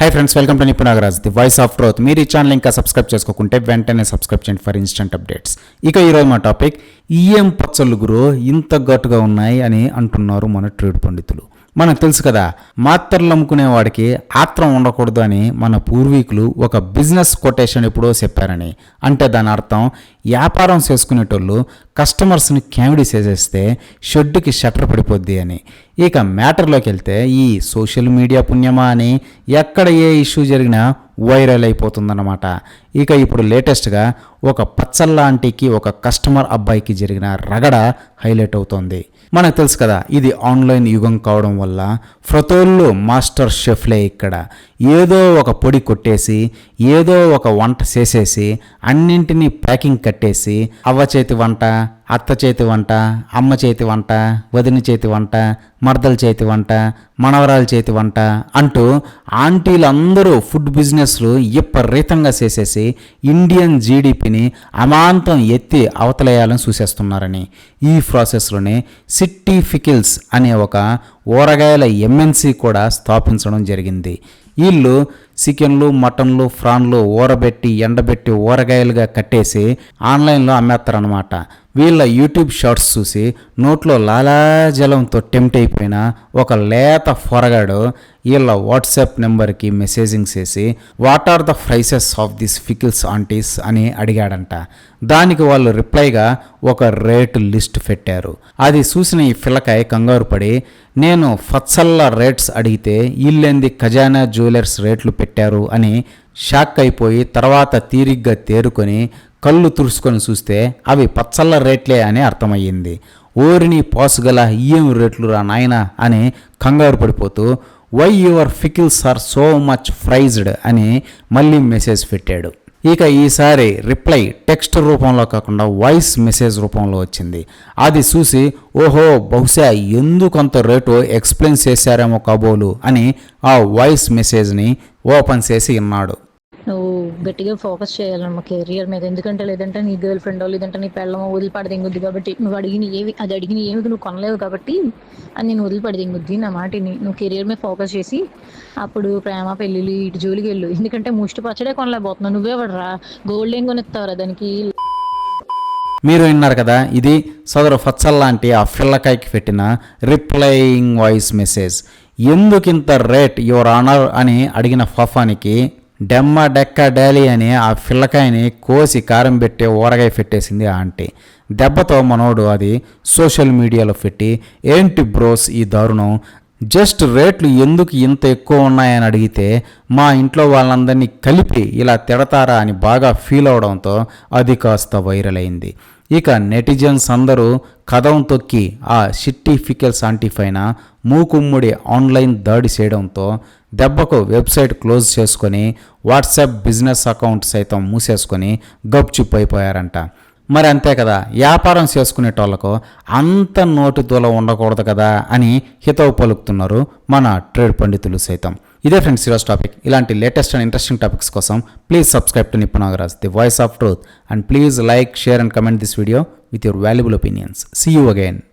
Hi friends, welcome to Nipun Nagaraj, the voice of truth. మీరు ఈ channel ఇంకా సబ్స్క్రైబ్ చేసుకోకుంటే వెంటనే సబ్స్క్రైబ్ చేయండి ఫర్ ఇన్స్టెంట్ అప్డేట్స్. ఇక ఈరోజు మా టాపిక్, ఈఎం పచ్చళ్ళు గురు ఇంత ఘాటుగా ఉన్నాయి అని అంటున్నారు మన ట్రేడ్ పండితులు. మనకు తెలుసు కదా, మాత్రలు అమ్ముకునే వాడికి ఆత్రం ఉండకూడదు అని మన పూర్వీకులు ఒక బిజినెస్ కొటేషన్ ఎప్పుడో చెప్పారని. అంటే దాని అర్థం, వ్యాపారం చేసుకునేటోళ్ళు కస్టమర్స్ని క్యామిడీ చేసేస్తే షెడ్డుకి షట్టర్ పడిపోద్ది అని. ఇక మ్యాటర్లోకి వెళ్తే, ఈ సోషల్ మీడియా పుణ్యమా అని ఎక్కడ ఏ ఇష్యూ జరిగినా వైరల్ అయిపోతుందన్నమాట. ఇక ఇప్పుడు లేటెస్ట్గా ఒక పచ్చళ్ళాంటికి ఒక కస్టమర్ అబ్బాయికి జరిగిన రగడ హైలైట్ అవుతోంది. మనకు తెలుసు కదా, ఇది ఆన్లైన్ యుగం కావడం వల్ల ఫ్రతోళ్ళు మాస్టర్ షెఫ్లే. ఇక్కడ ఏదో ఒక పొడి కొట్టేసి ఏదో ఒక వంట చేసేసి అన్నింటినీ ప్యాకింగ్ కట్టేసి అవ్వ చేతి వంట, అత్త చేతి వంట, అమ్మ చేతి వంట, వదిన చేతి వంట, మర్దల చేతి వంట, మనవరాల చేతి వంట అంటూ ఆంటీలు అందరూ ఫుడ్ బిజినెస్లు విపరీతంగా చేసేసి ఇండియన్ జీడిపిని అమాంతం ఎత్తి అవతలేయాలని చూసేస్తున్నారని. ఈ ప్రాసెస్లోనే సిట్టి ఫికిల్స్ అనే ఒక ఊరగాయల ఎంఎన్సి కూడా స్థాపించడం జరిగింది. వీళ్ళు చికెన్లు, మటన్లు, ఫ్రాన్లు ఊరబెట్టి ఎండబెట్టి ఊరగాయలుగా కట్టేసి ఆన్లైన్లో అమ్మేస్తారనమాట. వీళ్ళ యూట్యూబ్ షార్ట్స్ చూసి నోట్లో లాలాజలంతో టెంప్ట్ అయిపోయిన ఒక లేత ఫొరగాడు వీళ్ళ వాట్సాప్ నెంబర్కి మెసేజింగ్ చేసి, what are the prices of this pickles aunties అని అడిగాడంట. దానికి వాళ్ళు రిప్లైగా ఒక రేటు లిస్ట్ పెట్టారు. అది చూసిన ఈ పిల్లకాయ కంగారు పడి, నేను ఫచ్చల్ల రేట్స్ అడిగితే వీళ్ళేంది ఖజానా జ్యువెలర్స్ రేట్లు పెట్టారు అని షాక్ అయిపోయి, తర్వాత తీరిగ్గా తేరుకొని కళ్ళు తుడుచుకొని చూస్తే అవి పచ్చళ్ళ రేట్లే అని అర్థమయ్యింది. ఓరిని పాసుగల ఈఎం రేట్లు రా నాయనా అని కంగారు పడిపోతూ, why your pickles are so much priced అని మళ్ళీ మెసేజ్ పెట్టాడు. ఇక ఈసారి రిప్లై టెక్స్ట్ రూపంలో కాకుండా వాయిస్ మెసేజ్ రూపంలో వచ్చింది. అది చూసి, ఓహో బహుశా ఎందుకంత రేటు ఎక్స్ప్లెయిన్ చేశారేమో కాబోలు అని ఆ వాయిస్ మెసేజ్ని ఓపెన్ చేసి విన్నాడు. నువ్వు గట్టిగా ఫోకస్ చేయాలన్నమా కెరియర్ మీద. ఎందుకంటే లేదంటే నీ గర్ల్ ఫ్రెండ్ లేదంటే నీ పెళ్ళమో వదిలిపడదింగుద్ది. కాబట్టి నువ్వు అడిగిన ఏమి నువ్వు కొనలేవు కాబట్టి అది నేను వదిలిపడదింగుద్ది. నా మాటిని నువ్వు కెరియర్ మీద ఫోకస్ చేసి అప్పుడు ప్రేమ పెళ్ళిళ్ళు ఇటు జోలికి వెళ్ళు. ఎందుకంటే ముష్టి పచ్చడే కొనలేకపోతున్నావు. నువ్వే పడరా, గోల్డ్ ఏం కొనిస్తావురా దానికి. మీరు విన్నారు కదా, ఇది సదరు ఫచ్చల్లాంటి ఆ పిల్లకాయకి పెట్టిన రిప్లైయింగ్ వాయిస్ మెసేజ్. ఎందుకింత రేట్ యువర్ ఆనర్ అని అడిగిన ఫాఫానికి డెమ్మ డెక్క డాలీ అని ఆ పిల్లకాయని కోసి కారం పెట్టి ఊరగాయ పెట్టేసింది ఆ ఆంటీ. దెబ్బతో మనోడు అది సోషల్ మీడియాలో పెట్టి, ఏంటి బ్రోస్ ఈ దారుణం, జస్ట్ రేట్లు ఎందుకు ఇంత ఎక్కువ ఉన్నాయని అడిగితే మా ఇంట్లో వాళ్ళందరినీ కలిపి ఇలా తిడతారా అని బాగా ఫీల్ అవడంతో అది కాస్త వైరల్ అయింది. ఇక నెటిజన్స్ అందరూ కథం తొక్కి ఆ సిట్టి ఫికిల్స్ ఆంటీ పైన మూకుమ్ముడి ఆన్లైన్ దాడి చేయడంతో దెబ్బకు వెబ్సైట్ క్లోజ్ చేసుకొని వాట్సాప్ బిజినెస్ అకౌంట్ సైతం మూసేసుకొని గప్చుప్ అయిపోయారంట. మరి అంతే కదా, వ్యాపారం చేసుకునేటోళ్లకు అంత నోటితోల ఉండకూడదు కదా అని హితవు పలుకుతున్నారు మన ట్రేడ్ పండితులు సైతం. ఇదే ఫ్రెండ్స్ ఈరోజు టాపిక్. ఇలాంటి లేటెస్ట్ అండ్ ఇంట్రెస్టింగ్ టాపిక్స్ కోసం please subscribe to Nipun Nagaraj, the voice of truth, and please like, share and comment this video with your valuable opinions. See you again.